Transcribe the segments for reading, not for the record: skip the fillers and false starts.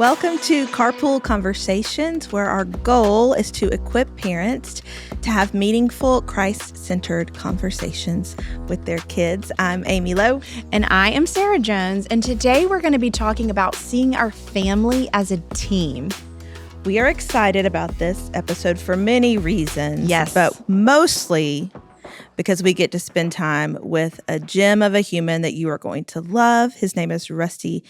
Welcome to Carpool Conversations, where our goal is to equip parents to have meaningful, Christ-centered conversations with their kids. I'm Amy Lowe. And I am Sara Jones. And today we're going to be talking about seeing our family as a team. We are excited about this episode for many reasons. Yes. But mostly because we get to spend time with a gem of a human that you are going to love. His name is Rusty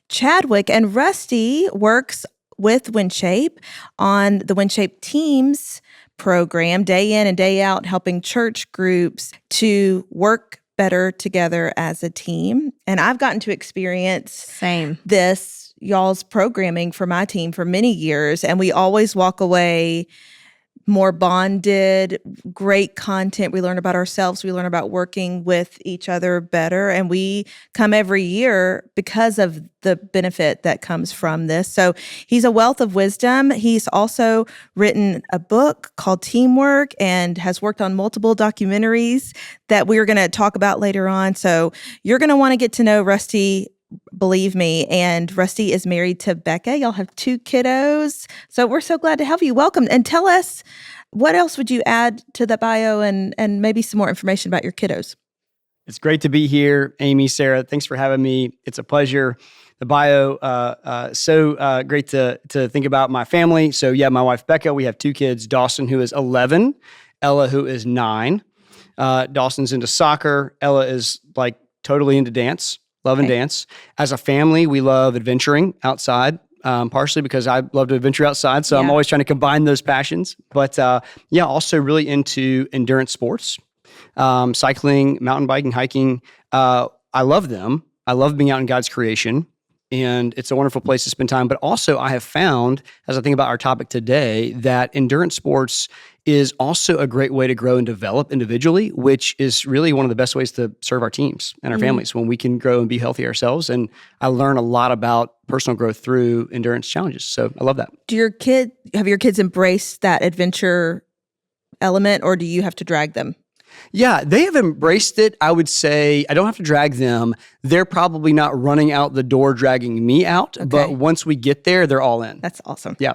Chadwick, and Rusty works with WinShape on the WinShape Teams program day in and day out, helping church groups to work better together as a team. And I've gotten to experience this, y'all's programming for my team for many years, and we always walk away more bonded, great content. We learn about ourselves. We learn about working with each other better. And we come every year because of the benefit that comes from this. So he's a wealth of wisdom. He's also written a book called Teamwork and has worked on multiple documentaries that we're going to talk about later on. So you're going to want to get to know Rusty, believe me. And Rusty is married to Becca. Y'all have 2 kiddos. So we're so glad to have you. Welcome. And tell us, what else would you add to the bio and maybe some more information about your kiddos? It's great to be here, Amy, Sara. Thanks for having me. It's a pleasure. The bio, great to think about my family. So yeah, my wife, Becca, we have 2 kids, Dawson, who is 11, Ella, who is 9. Dawson's into soccer. Ella is like totally into dance. Love and dance. As a family, we love adventuring outside, partially because I love to adventure outside. So I'm always trying to combine those passions. But also really into endurance sports, cycling, mountain biking, hiking. I love them. I love being out in God's creation. And it's a wonderful place to spend time. But also I have found, as I think about our topic today, that endurance sports is also a great way to grow and develop individually, which is really one of the best ways to serve our teams and our families when we can grow and be healthy ourselves. And I learn a lot about personal growth through endurance challenges. So I love that. Have your kids embraced that adventure element, or do you have to drag them? Yeah, they have embraced it. I would say I don't have to drag them. They're probably not running out the door, dragging me out. Okay. But once we get there, they're all in. That's awesome. Yeah.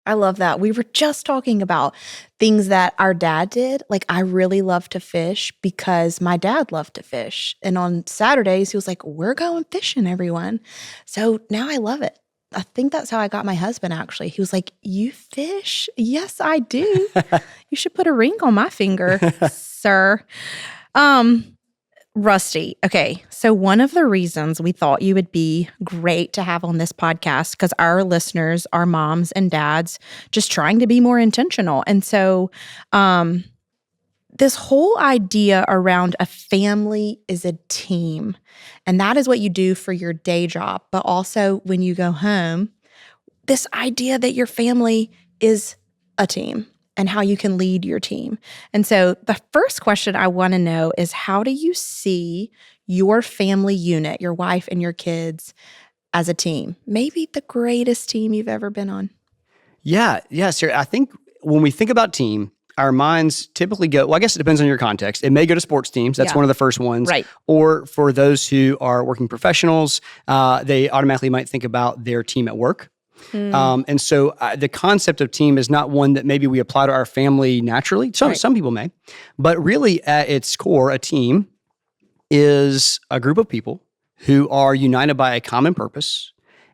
I love that. We were just talking about things that our dad did. Like, I really love to fish because my dad loved to fish. And on Saturdays, he was like, we're going fishing, everyone. So now I love it. I think that's how I got my husband, actually. He was like, you fish? Yes, I do. You should put a ring on my finger, sir. Rusty. Okay. So one of the reasons we thought you would be great to have on this podcast, because our listeners are moms and dads just trying to be more intentional. And so this whole idea around a family is a team, and that is what you do for your day job. But also when you go home, this idea that your family is a team and how you can lead your team. And so the first question I want to know is, how do you see your family unit, your wife and your kids, as a team? Maybe the greatest team you've ever been on. Yeah, Sara. I think when we think about team, our minds typically go, well, I guess it depends on your context. It may go to sports teams. That's one of the first ones. Right. Or for those who are working professionals, they automatically might think about their team at work. And so the concept of team is not one that maybe we apply to our family naturally. Some people may. But really at its core, a team is a group of people who are united by a common purpose,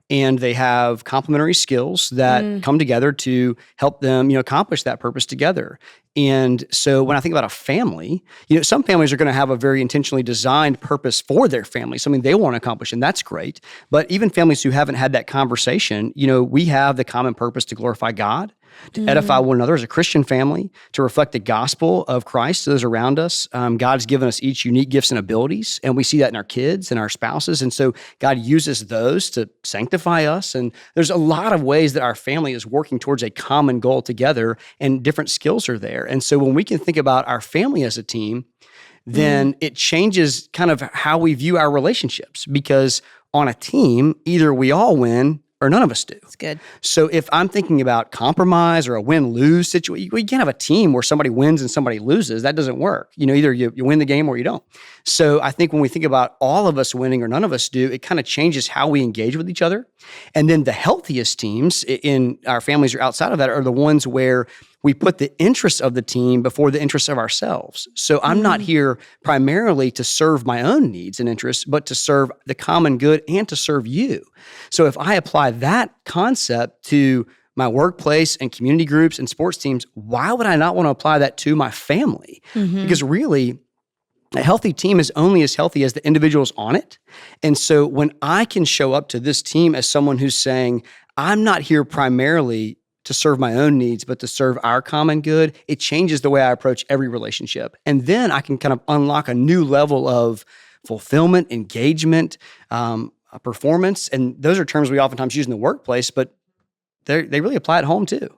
and they have complementary skills that come together to help them, accomplish that purpose together. And so when I think about a family, some families are going to have a very intentionally designed purpose for their family, something they want to accomplish, and that's great. But even families who haven't had that conversation, we have the common purpose to glorify God, to edify one another as a Christian family, to reflect the gospel of Christ to those around us. God's given us each unique gifts and abilities, and we see that in our kids and our spouses. And so God uses those to sanctify us. And there's a lot of ways that our family is working towards a common goal together, and different skills are there. And so when we can think about our family as a team, then it changes kind of how we view our relationships, because on a team, either we all win or none of us do. It's good. So if I'm thinking about compromise or a win-lose situation, you can't have a team where somebody wins and somebody loses. That doesn't work. Either you win the game or you don't. So I think when we think about all of us winning or none of us do, it kind of changes how we engage with each other. And then the healthiest teams in our families or outside of that are the ones where we put the interests of the team before the interests of ourselves. So I'm not here primarily to serve my own needs and interests, but to serve the common good and to serve you. So if I apply that concept to my workplace and community groups and sports teams, why would I not want to apply that to my family? Because really, a healthy team is only as healthy as the individuals on it. And so when I can show up to this team as someone who's saying, I'm not here primarily to serve my own needs, but to serve our common good, it changes the way I approach every relationship. And then I can kind of unlock a new level of fulfillment, engagement, performance. And those are terms we oftentimes use in the workplace, but they really apply at home too.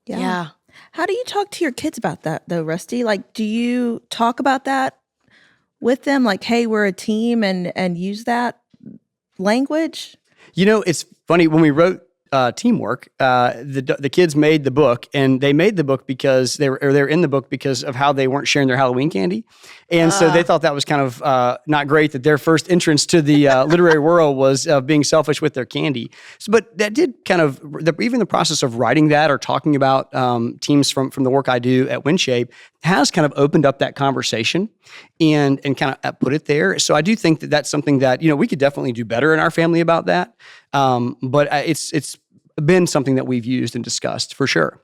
Yeah. How do you talk to your kids about that though, Rusty? Like, do you talk about that with them? Like, hey, we're a team and use that language? It's funny, when we wrote teamwork, the kids made the book, and they made the book because they were in the book because of how they weren't sharing their Halloween candy. And so they thought that was kind of not great, that their first entrance to the literary world was being selfish with their candy. So, but that did kind of, even the process of writing that or talking about teams from the work I do at WinShape has kind of opened up that conversation and kind of put it there. So I do think that that's something that, we could definitely do better in our family about that. But it's been something that we've used and discussed for sure.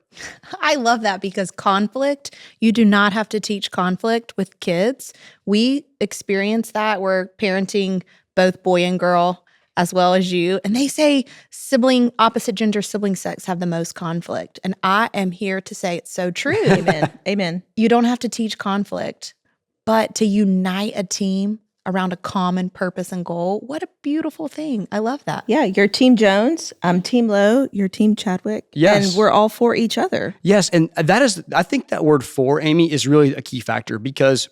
I love that, because conflict, you do not have to teach conflict with kids. We experience that. We're parenting both boy and girl as well as you. And they say opposite gender sibling sex have the most conflict. And I am here to say it's so true. Amen. Amen. You don't have to teach conflict, but to unite a team around a common purpose and goal. What a beautiful thing. I love that. Yeah, you're Team Jones, I'm Team Lowe, you're Team Chadwick. Yes. And we're all for each other. Yes, and I think that word "for," Amy, is really a key factor, because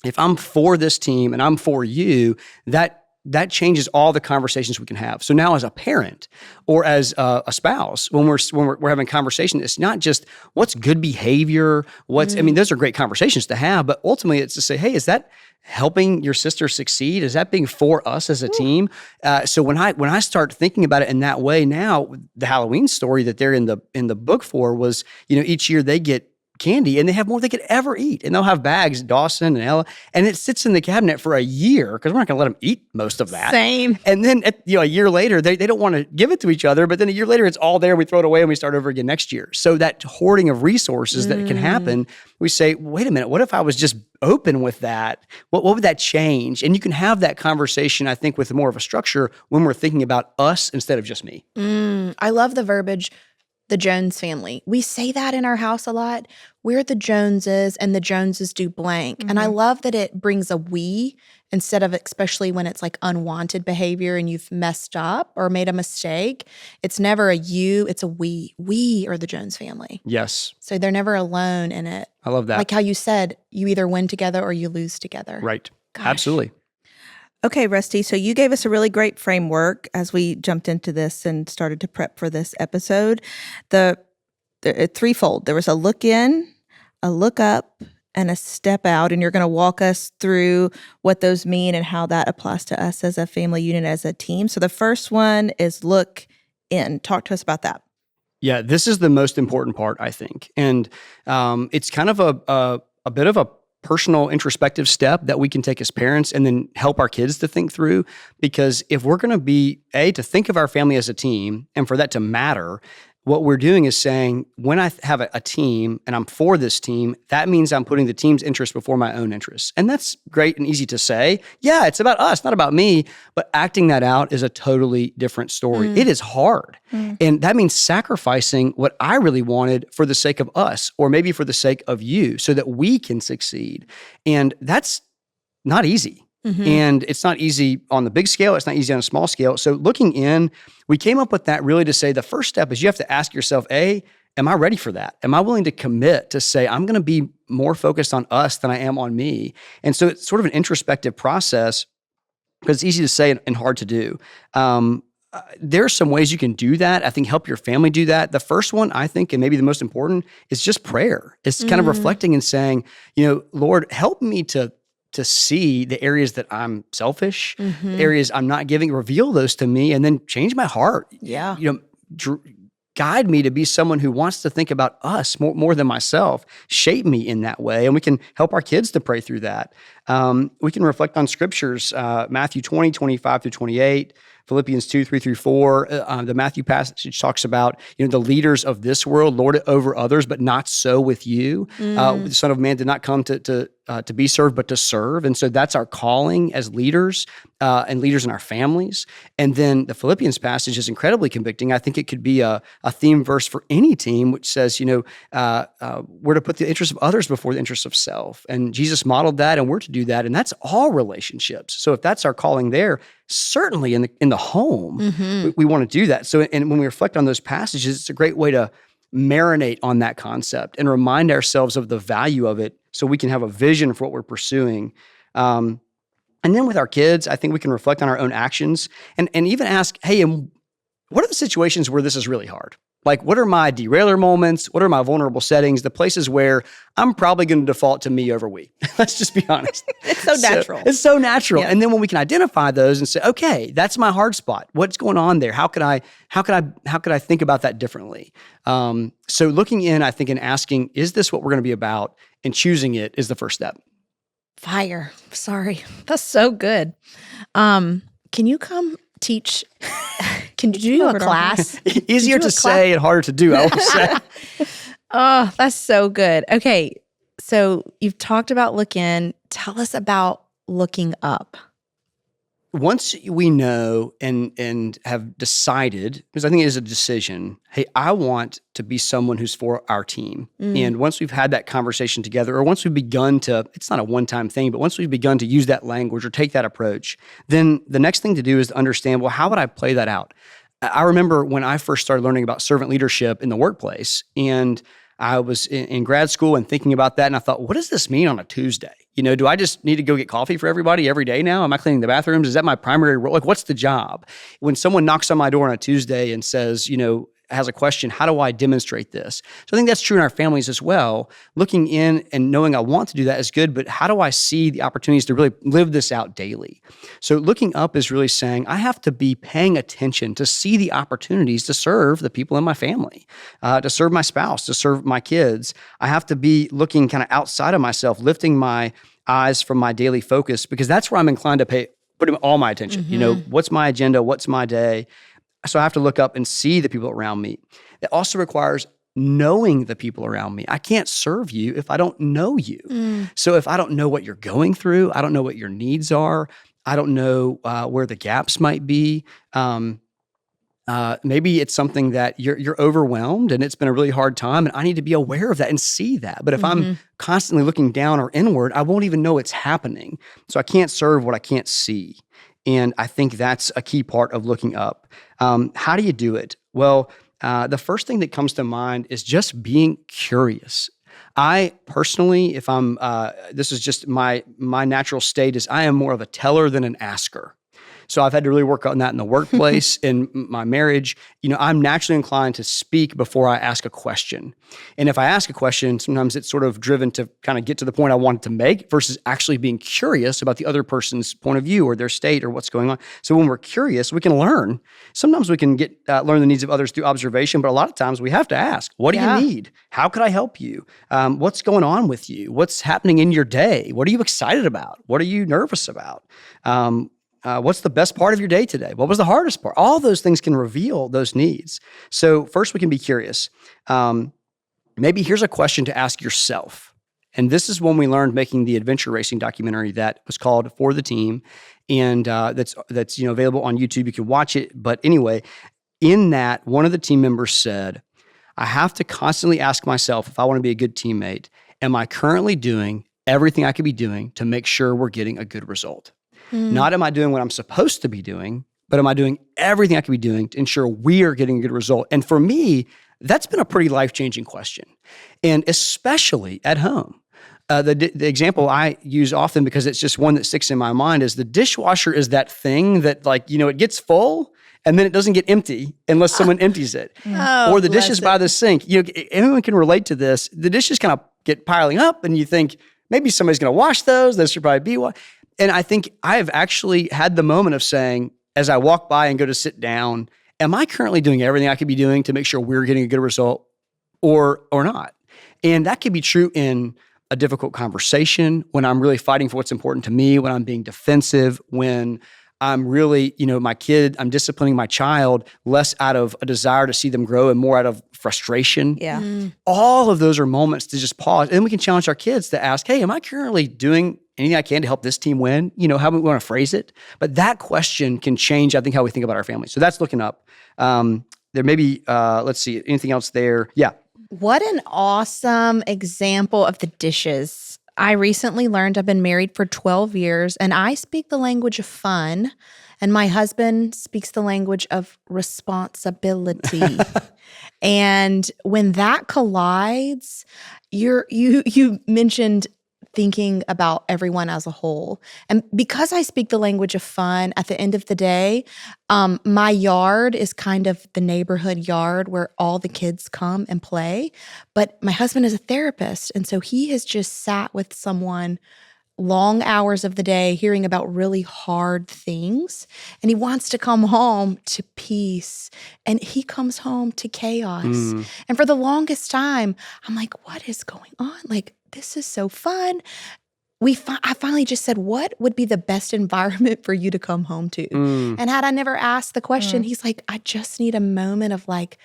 if I'm for this team and I'm for you, that changes all the conversations we can have. So now as a parent or as a spouse, when we're having a conversation, it's not just what's good behavior, those are great conversations to have, but ultimately it's to say, hey, is that helping your sister succeed? Is that being for us as a team? So when I start thinking about it in that way now, the Halloween story that they're in the book for was, each year they get candy and they have more than they could ever eat. And they'll have bags, Dawson and Ella, and it sits in the cabinet for a year because we're not going to let them eat most of that. Same. And then a year later, they don't want to give it to each other, but then a year later, it's all there. We throw it away and we start over again next year. So that hoarding of resources that can happen, we say, wait a minute, what if I was just open with that? What would that change? And you can have that conversation, I think, with more of a structure when we're thinking about us instead of just me. I love the verbiage, the Jones family. We say that in our house a lot. We're the Joneses and the Joneses do blank. And I love that it brings a we instead of, especially when it's like unwanted behavior and you've messed up or made a mistake. It's never a you, it's a we. We are the Jones family. Yes. So they're never alone in it. I love that. Like how you said, you either win together or you lose together. Right. Gosh. Absolutely. Okay, Rusty, so you gave us a really great framework as we jumped into this and started to prep for this episode. The threefold. There was a look in, a look up, and a step out, and you're going to walk us through what those mean and how that applies to us as a family unit, as a team. So the first one is look in. Talk to us about that. Yeah, this is the most important part, I think. And it's kind of a bit of a personal introspective step that we can take as parents and then help our kids to think through. Because if we're going to be, to think of our family as a team and for that to matter, what we're doing is saying, when I have a team and I'm for this team, that means I'm putting the team's interest before my own interests. And that's great and easy to say. Yeah, it's about us, not about me. But acting that out is a totally different story. It is hard. And that means sacrificing what I really wanted for the sake of us, or maybe for the sake of you, so that we can succeed. And that's not easy. And it's not easy on the big scale. It's not easy on a small scale. So looking in, we came up with that really to say the first step is you have to ask yourself, am I ready for that? Am I willing to commit to say, I'm going to be more focused on us than I am on me? And so it's sort of an introspective process, because it's easy to say and hard to do. there's some ways you can do that. I think help your family do that. The first one, I think, and maybe the most important, is just prayer. It's kind of reflecting and saying, Lord, help me to see the areas that I'm selfish, the areas I'm not giving, reveal those to me, and then change my heart. Yeah. Guide me to be someone who wants to think about us more than myself. Shape me in that way. And we can help our kids to pray through that. We can reflect on scriptures, Matthew 20, 25 through 28, Philippians 2, 3 through 4. The Matthew passage talks about, the leaders of this world lord it over others, but not so with you. The Son of Man did not come to be served, but to serve. And so that's our calling as leaders and leaders in our families. And then the Philippians passage is incredibly convicting. I think it could be a theme verse for any team, which says, we're to put the interests of others before the interests of self. And Jesus modeled that, and we're to do that. And that's all relationships. So if that's our calling there, certainly in the home, we want to do that. So, and when we reflect on those passages, it's a great way to marinate on that concept and remind ourselves of the value of it so we can have a vision for what we're pursuing. And then with our kids, I think we can reflect on our own actions and even ask, hey, what are the situations where this is really hard? Like, what are my derailer moments? What are my vulnerable settings? The places where I'm probably going to default to me over we. Let's just be honest. It's so natural. It's so natural. Yeah. And then when we can identify those and say, okay, that's my hard spot. What's going on there? How could I think about that differently? So looking in, I think, and asking, is this what we're going to be about? And choosing it is the first step. Fire. Sorry. That's so good. Can you come teach? Can you do a class? Easier to say and harder to do, I would say. Oh, that's so good. Okay. So you've talked about look in. Tell us about looking up. Once we know and have decided, because I think it is a decision, hey, I want to be someone who's for our team. And once we've had that conversation together, or once we've begun to, it's not a one-time thing, but once we've begun to use that language or take that approach, then the next thing to do is to understand, well, how would I play that out? I remember when I first started learning about servant leadership in the workplace, and I was in grad school and thinking about that, and I thought, what does this mean on a Tuesday? Do I just need to go get coffee for everybody every day now? Am I cleaning the bathrooms? Is that my primary role? Like, what's the job? When someone knocks on my door on a Tuesday and says, has a question, how do I demonstrate this? So I think that's true in our families as well. Looking in and knowing I want to do that is good, but how do I see the opportunities to really live this out daily? So looking up is really saying, I have to be paying attention to see the opportunities to serve the people in my family, to serve my spouse, to serve my kids. I have to be looking kind of outside of myself, lifting my eyes from my daily focus, because that's where I'm inclined to put all my attention. What's my agenda? What's my day? So I have to look up and see the people around me. It also requires knowing the people around me. I can't serve you if I don't know you. So if I don't know what you're going through, I don't know what your needs are, I don't know where the gaps might be. Maybe it's something that you're overwhelmed and it's been a really hard time, and I need to be aware of that and see that. But if I'm constantly looking down or inward, I won't even know it's happening. So I can't serve what I can't see. And I think that's a key part of looking up. How do you do it? Well, the first thing that comes to mind is just being curious. I personally, if I'm, this is just my natural state, is I am more of a teller than an asker. So I've had to really work on that in the workplace, in my marriage. I'm naturally inclined to speak before I ask a question. And if I ask a question, sometimes it's sort of driven to kind of get to the point I wanted to make versus actually being curious about the other person's point of view or their state or what's going on. So when we're curious, we can learn. Sometimes we can learn the needs of others through observation, but a lot of times we have to ask, what do you need? How could I help you? What's going on with you? What's happening in your day? What are you excited about? What are you nervous about? What's the best part of your day today? What was the hardest part? All those things can reveal those needs. So first, we can be curious. Maybe here's a question to ask yourself. And this is when we learned making the adventure racing documentary that was called For the Team. And that's available on YouTube. You can watch it. But anyway, in that, one of the team members said, I have to constantly ask myself, if I want to be a good teammate, am I currently doing everything I could be doing to make sure we're getting a good result? Not am I doing what I'm supposed to be doing, but am I doing everything I could be doing to ensure we are getting a good result? And for me, that's been a pretty life-changing question. And especially at home. The example I use often, because it's just one that sticks in my mind, is the dishwasher is that thing that, like, it gets full and then it doesn't get empty unless someone empties it. Or the dishes by the sink. Everyone can relate to this. The dishes kind of get piling up and you think, maybe somebody's going to wash those. Those should probably be washed. And I think I have actually had the moment of saying, as I walk by and go to sit down, am I currently doing everything I could be doing to make sure we're getting a good result or not? And that could be true in a difficult conversation, when I'm really fighting for what's important to me, when I'm being defensive, when I'm really, I'm disciplining my child less out of a desire to see them grow and more out of frustration. Yeah. All of those are moments to just pause. And we can challenge our kids to ask, hey, am I currently doing anything I can to help this team win? How we want to phrase it. But that question can change, I think, how we think about our family. So that's looking up. There may be, let's see, anything else there? Yeah. What an awesome example of the dishes. I recently learned I've been married for 12 years and I speak the language of fun, and my husband speaks the language of responsibility. And when that collides, you mentioned thinking about everyone as a whole. And because I speak the language of fun, at the end of the day, my yard is kind of the neighborhood yard where all the kids come and play. But my husband is a therapist, and so he has just sat with someone long hours of the day hearing about really hard things, and he wants to come home to peace, and he comes home to chaos. And for the longest time, I'm like, what is going on? Like, this is so fun. I finally just said, what would be the best environment for you to come home to? And had I never asked the question, he's like, I just need a moment of like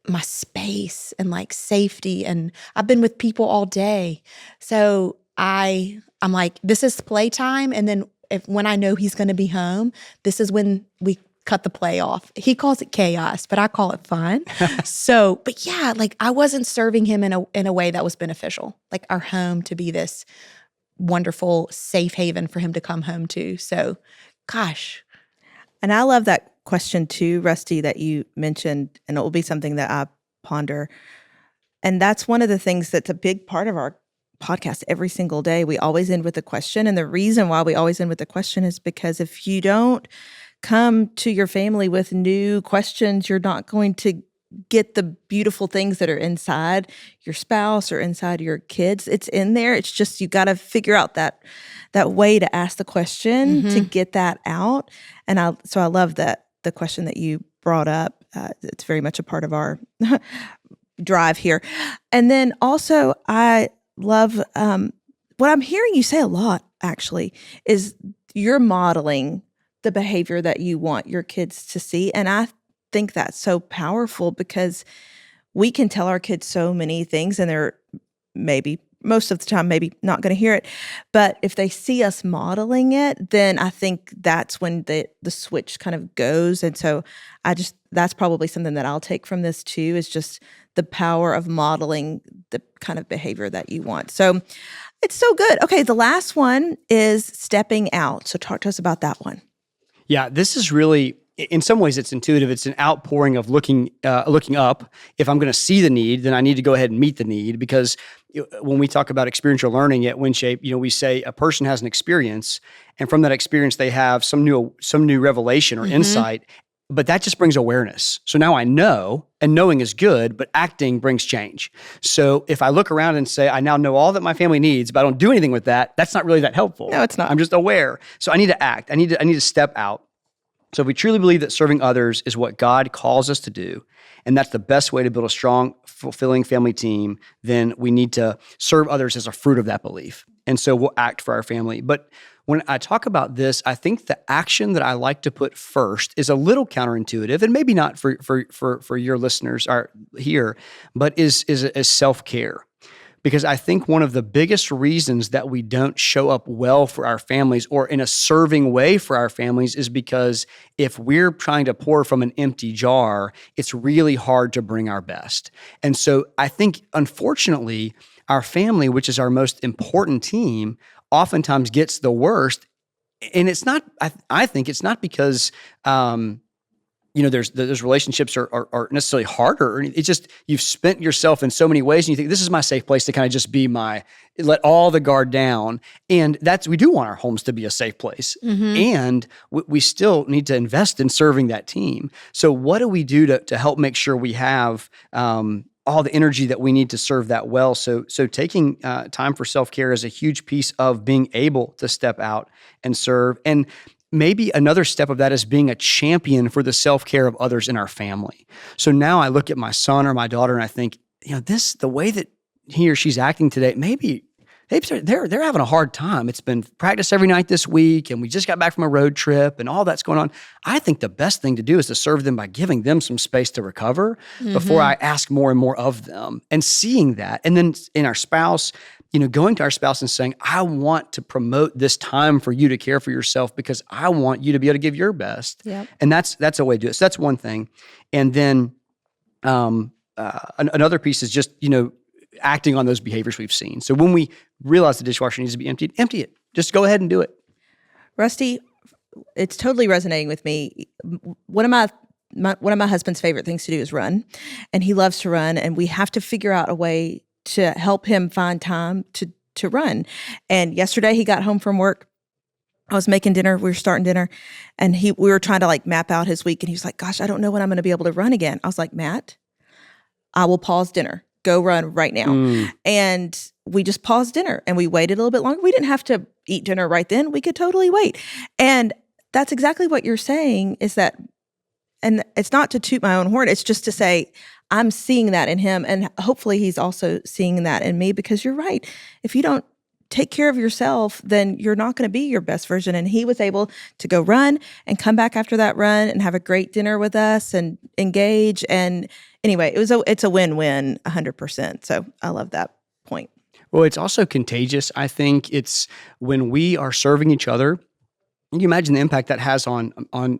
my space and like safety. And I've been with people all day. So I'm like, this is playtime. And then when I know he's going to be home, this is when we cut the play off. He calls it chaos, but I call it fun. But yeah, like I wasn't serving him in a way that was beneficial. Like our home to be this wonderful safe haven for him to come home to. So, gosh. And I love that question too, Rusty, that you mentioned, and it will be something that I ponder. And that's one of the things that's a big part of our podcast every single day. We always end with a question. And the reason why we always end with a question is because if you don't come to your family with new questions, you're not going to get the beautiful things that are inside your spouse or inside your kids. It's in there. It's just you got to figure out that way to ask the question to get that out. And I love that the question that you brought up. It's very much a part of our drive here. And then also I love what I'm hearing you say a lot actually is you're modeling the behavior that you want your kids to see. And I think that's so powerful because we can tell our kids so many things and they're maybe most of the time maybe not going to hear it. But if they see us modeling it, then I think that's when the switch kind of goes. And so that's probably something that I'll take from this too, is just the power of modeling the kind of behavior that you want. So it's so good. Okay, the last one is stepping out. So talk to us about that one. Yeah, this is really, in some ways it's intuitive. It's an outpouring of looking up. If I'm going to see the need, then I need to go ahead and meet the need, because when we talk about experiential learning at WinShape, we say a person has an experience, and from that experience they have some new revelation or insight, but that just brings awareness. So now I know, and knowing is good, but acting brings change. So if I look around and say, I now know all that my family needs, but I don't do anything with that, that's not really that helpful. No, it's not. I'm just aware. So I need to act. I need to step out. So if we truly believe that serving others is what God calls us to do, and that's the best way to build a strong, fulfilling family team, then we need to serve others as a fruit of that belief. And so we'll act for our family. But when I talk about this, I think the action that I like to put first is a little counterintuitive, and maybe not for your listeners here, but is self-care. Because I think one of the biggest reasons that we don't show up well for our families or in a serving way for our families is because if we're trying to pour from an empty jar, it's really hard to bring our best. And so I think, unfortunately, our family, which is our most important team, oftentimes gets the worst. And it's not, I think it's not because those relationships are necessarily harder. It's just, you've spent yourself in so many ways and you think, this is my safe place to kind of just be let all the guard down. And we do want our homes to be a safe place. And we still need to invest in serving that team. So what do we do to help make sure we have all the energy that we need to serve that well? So taking time for self-care is a huge piece of being able to step out and serve. And maybe another step of that is being a champion for the self-care of others in our family. So now I look at my son or my daughter and I think, the way that he or she's acting today, maybe they're having a hard time. It's been practice every night this week, and we just got back from a road trip and all that's going on. I think the best thing to do is to serve them by giving them some space to recover before I ask more and more of them, and seeing that. And then in our spouse, going to our spouse and saying, I want to promote this time for you to care for yourself because I want you to be able to give your best. Yep. And that's a way to do it. So that's one thing. And then another piece is just, acting on those behaviors we've seen. So when we realize the dishwasher needs to be emptied, empty it. Just go ahead and do it. Rusty, it's totally resonating with me. One of my husband's favorite things to do is run, and he loves to run, and we have to figure out a way to help him find time to run. And yesterday he got home from work. I was making dinner. We were starting dinner, and we were trying to map out his week. And he was like, gosh, I don't know when I'm going to be able to run again. I was like, Matt, I will pause dinner. Go run right now. And we just paused dinner and we waited a little bit longer. We didn't have to eat dinner right then. We could totally wait. And that's exactly what you're saying is that, and it's not to toot my own horn. It's just to say, I'm seeing that in him. And hopefully he's also seeing that in me, because you're right. If you don't take care of yourself, then you're not going to be your best version. And he was able to go run and come back after that run and have a great dinner with us and engage. And anyway, it's a win-win 100%. So I love that point. Well, it's also contagious. I think it's when we are serving each other. You can imagine the impact that has on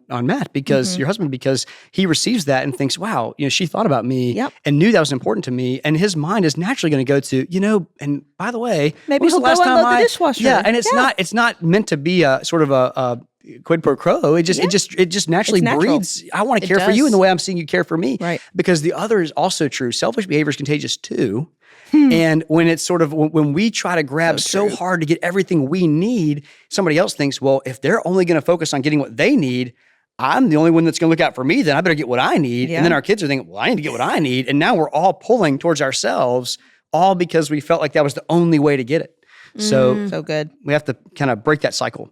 Matt, because your husband, because he receives that and thinks, wow, she thought about me and knew that was important to me. And his mind is naturally going to go to, and by the way, maybe he'll go unload the dishwasher. Yeah. And it's not meant to be a sort of a quid pro quo. It just naturally breeds. I want to care for you in the way I'm seeing you care for me. Right. Because the other is also true. Selfish behavior is contagious too. And when it's sort of, when we try to grab so hard to get everything we need, somebody else thinks, well, if they're only going to focus on getting what they need, I'm the only one that's going to look out for me, then I better get what I need. Yeah. And then our kids are thinking, well, I need to get what I need. And now we're all pulling towards ourselves, all because we felt like that was the only way to get it. So good. We have to kind of break that cycle.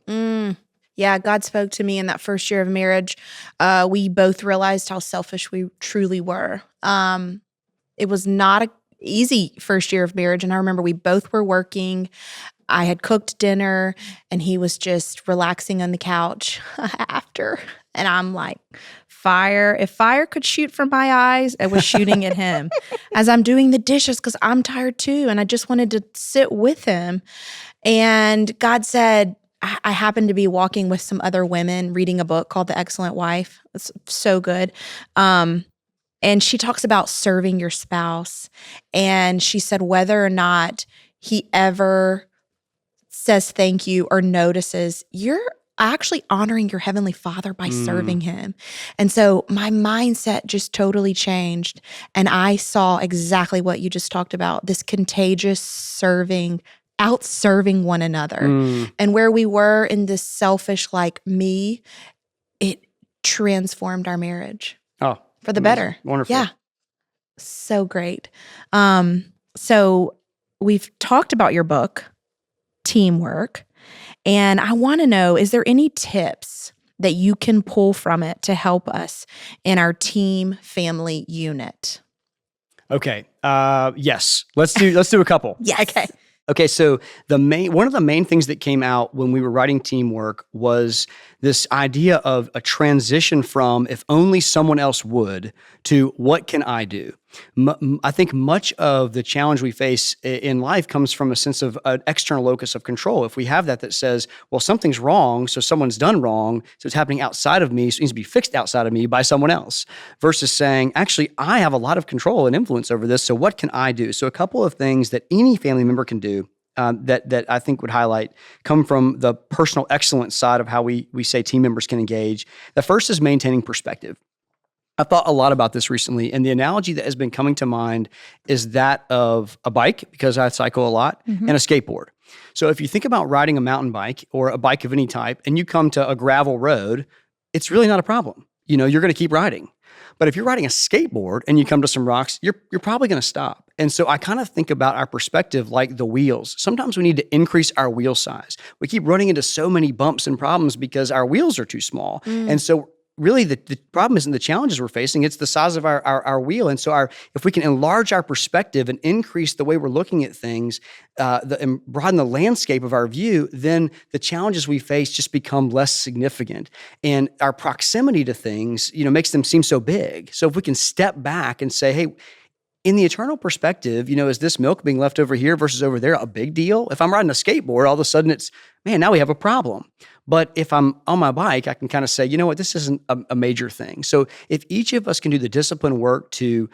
Yeah, God spoke to me in that first year of marriage. We both realized how selfish we truly were. It was not a easy first year of marriage. And I remember we both were working. I had cooked dinner and he was just relaxing on the couch after. And I'm like, fire. If fire could shoot from my eyes, it was shooting at him as I'm doing the dishes because I'm tired too. And I just wanted to sit with him. And God said, I happened to be walking with some other women reading a book called The Excellent Wife. It's so good. And she talks about serving your spouse. And she said whether or not he ever says thank you or notices, you're actually honoring your Heavenly Father by serving him. And so my mindset just totally changed. And I saw exactly what you just talked about, this contagious serving, out-serving one another. And where we were in this selfish like me, it transformed our marriage. Oh. For the better. Wonderful. Yeah. So great. So we've talked about your book, Teamwork, and I want to know, is there any tips that you can pull from it to help us in our team family unit? Okay. Yes. Let's do a couple. Yes. Okay, so one of the main things that came out when we were writing Teamwork was this idea of a transition from if only someone else would to what can I do? I think much of the challenge we face in life comes from a sense of an external locus of control. If we have that says, well, something's wrong, so someone's done wrong, so it's happening outside of me, so it needs to be fixed outside of me by someone else, versus saying, actually, I have a lot of control and influence over this, so what can I do? So a couple of things that any family member can do that I think would highlight come from the personal excellence side of how we say team members can engage. The first is maintaining perspective. I've thought a lot about this recently, and the analogy that has been coming to mind is that of a bike, because I cycle a lot, and a skateboard. So if you think about riding a mountain bike or a bike of any type, and you come to a gravel road, it's really not a problem. You're going to keep riding. But if you're riding a skateboard and you come to some rocks, you're probably going to stop. And so I kind of think about our perspective like the wheels. Sometimes we need to increase our wheel size. We keep running into so many bumps and problems because our wheels are too small. And so really the problem isn't the challenges we're facing, it's the size of our wheel. And so if we can enlarge our perspective and increase the way we're looking at things, and broaden the landscape of our view, then the challenges we face just become less significant. And our proximity to things, makes them seem so big. So if we can step back and say, hey, in the eternal perspective, is this milk being left over here versus over there a big deal? If I'm riding a skateboard, all of a sudden it's, man, now we have a problem. But if I'm on my bike, I can kind of say, you know what, this isn't a major thing. So if each of us can do the discipline work to,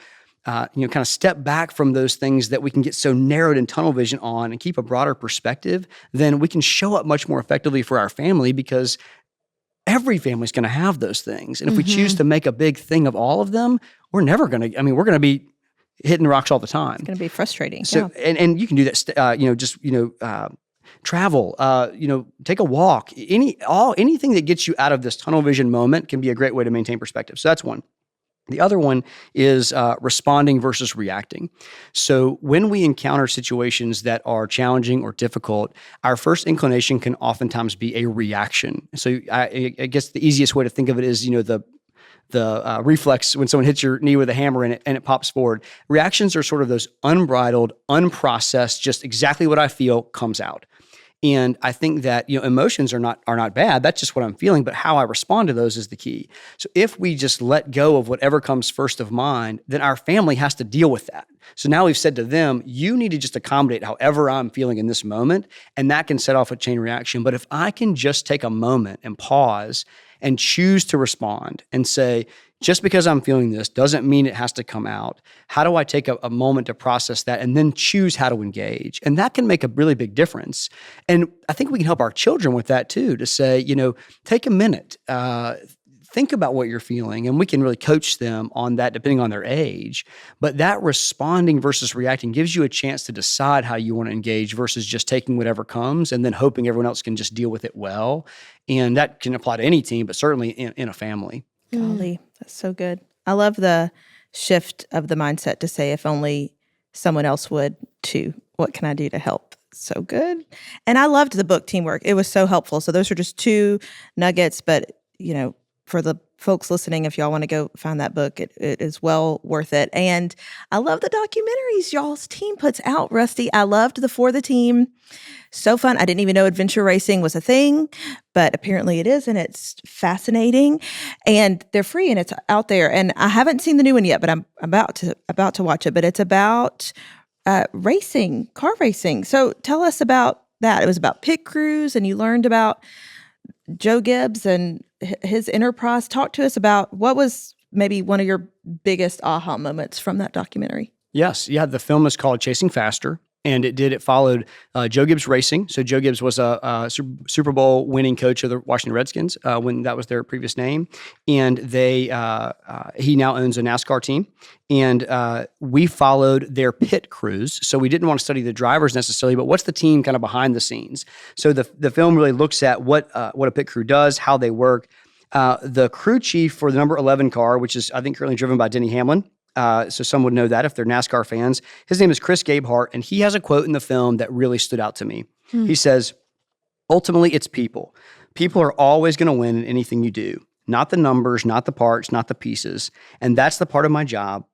kind of step back from those things that we can get so narrowed in tunnel vision on and keep a broader perspective, then we can show up much more effectively for our family, because every family's going to have those things. And if we choose to make a big thing of all of them, we're never going to, we're going to be hitting rocks all the time. It's going to be frustrating. So, and you can do that, travel, take a walk, anything that gets you out of this tunnel vision moment can be a great way to maintain perspective. So that's one. The other one is responding versus reacting. So when we encounter situations that are challenging or difficult, our first inclination can oftentimes be a reaction. So I guess the easiest way to think of it is, the reflex when someone hits your knee with a hammer and it pops forward. Reactions are sort of those unbridled, unprocessed, just exactly what I feel comes out. And I think that, emotions are not bad. That's just what I'm feeling, but how I respond to those is the key. So if we just let go of whatever comes first of mind, then our family has to deal with that. So now we've said to them, you need to just accommodate however I'm feeling in this moment, and that can set off a chain reaction. But if I can just take a moment and pause and choose to respond and say, just because I'm feeling this doesn't mean it has to come out. How do I take a moment to process that and then choose how to engage? And that can make a really big difference. And I think we can help our children with that too, to say, take a minute, think about what you're feeling, and we can really coach them on that depending on their age. But that responding versus reacting gives you a chance to decide how you want to engage versus just taking whatever comes and then hoping everyone else can just deal with it well. And that can apply to any team, but certainly in a family. Golly, that's so good. I love the shift of the mindset to say, if only someone else would too, what can I do to help? So good. And I loved the book Teamwork. It was so helpful. So those are just two nuggets, but for the folks listening, if y'all want to go find that book, it is well worth it. And I love the documentaries y'all's team puts out, Rusty. I loved the For the Team. So fun. I didn't even know adventure racing was a thing, but apparently it is, and it's fascinating. And they're free and it's out there. And I haven't seen the new one yet, but I'm about to watch it. But it's about racing, car racing. So tell us about that. It was about pit crews, and you learned about Joe Gibbs and his enterprise. Talk to us about what was maybe one of your biggest aha moments from that documentary. Yes. Yeah. The film is called Chasing Faster. And it followed Joe Gibbs Racing. So Joe Gibbs was a Super Bowl winning coach of the Washington Redskins when that was their previous name. And he now owns a NASCAR team. And we followed their pit crews. So we didn't want to study the drivers necessarily, but what's the team kind of behind the scenes? So the film really looks at what a pit crew does, how they work. The crew chief for the number 11 car, which is I think currently driven by Denny Hamlin. So some would know that if they're NASCAR fans. His name is Chris Gabehart, and he has a quote in the film that really stood out to me. He says, ultimately, it's people. People are always going to win in anything you do. Not the numbers, not the parts, not the pieces. And that's the part of my job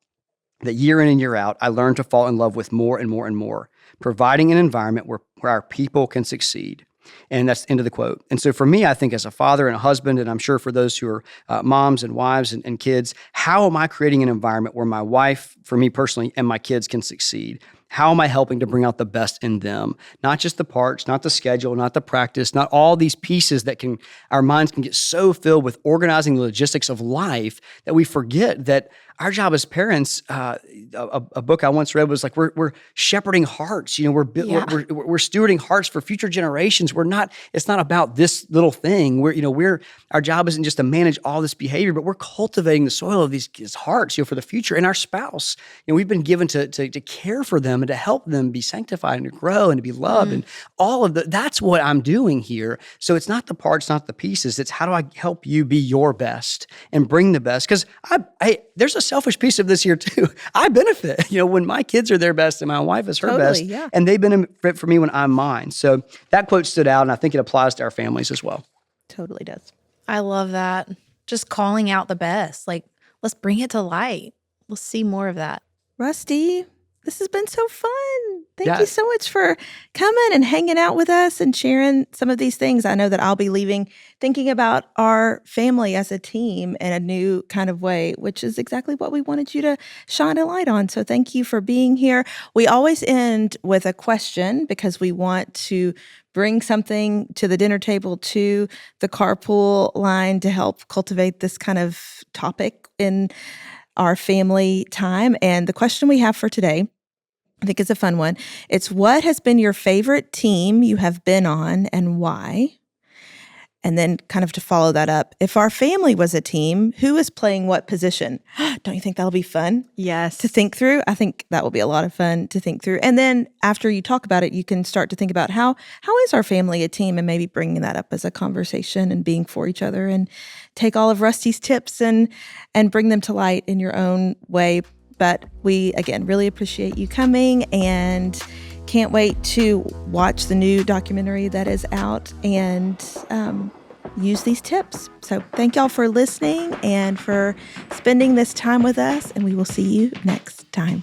that year in and year out, I learn to fall in love with more and more and more, providing an environment where our people can succeed. And that's the end of the quote. And so for me, I think as a father and a husband, and I'm sure for those who are moms and wives and kids, how am I creating an environment where my wife, for me personally, and my kids can succeed? how am I helping to bring out the best in them? Not just the parts, not the schedule, not the practice, not all these pieces that our minds can get so filled with organizing the logistics of life that we forget that our job as parents, a book I once read was like, we're shepherding hearts. We're stewarding hearts for future generations. It's not about this little thing. Our job isn't just to manage all this behavior, but we're cultivating the soil of these hearts, for the future. And our spouse, we've been given to care for them and to help them be sanctified and to grow and to be loved and all of that's what I'm doing here. So it's not the parts, not the pieces. It's how do I help you be your best and bring the best? Because there's a selfish piece of this here too. I benefit, when my kids are their best and my wife is her best, and they benefit for me when I'm mine. So that quote stood out, and I think it applies to our families as well. Totally does. I love that. Just calling out the best. Like, let's bring it to light. Let's see more of that. Rusty, this has been so fun. Thank you so much for coming and hanging out with us and sharing some of these things. I know that I'll be leaving thinking about our family as a team in a new kind of way, which is exactly what we wanted you to shine a light on. So thank you for being here. We always end with a question because we want to bring something to the dinner table, to the carpool line, to help cultivate this kind of topic in our family time. And the question we have for today, I think it's a fun one. It's, what has been your favorite team you have been on and why? And then kind of to follow that up, if our family was a team, who is playing what position? Don't you think that'll be fun? Yes. To think through? I think that will be a lot of fun to think through. And then after you talk about it, you can start to think about how is our family a team, and maybe bringing that up as a conversation and being for each other, and take all of Rusty's tips and bring them to light in your own way. But we, again, really appreciate you coming and can't wait to watch the new documentary that is out and use these tips. So thank y'all for listening and for spending this time with us, and we will see you next time.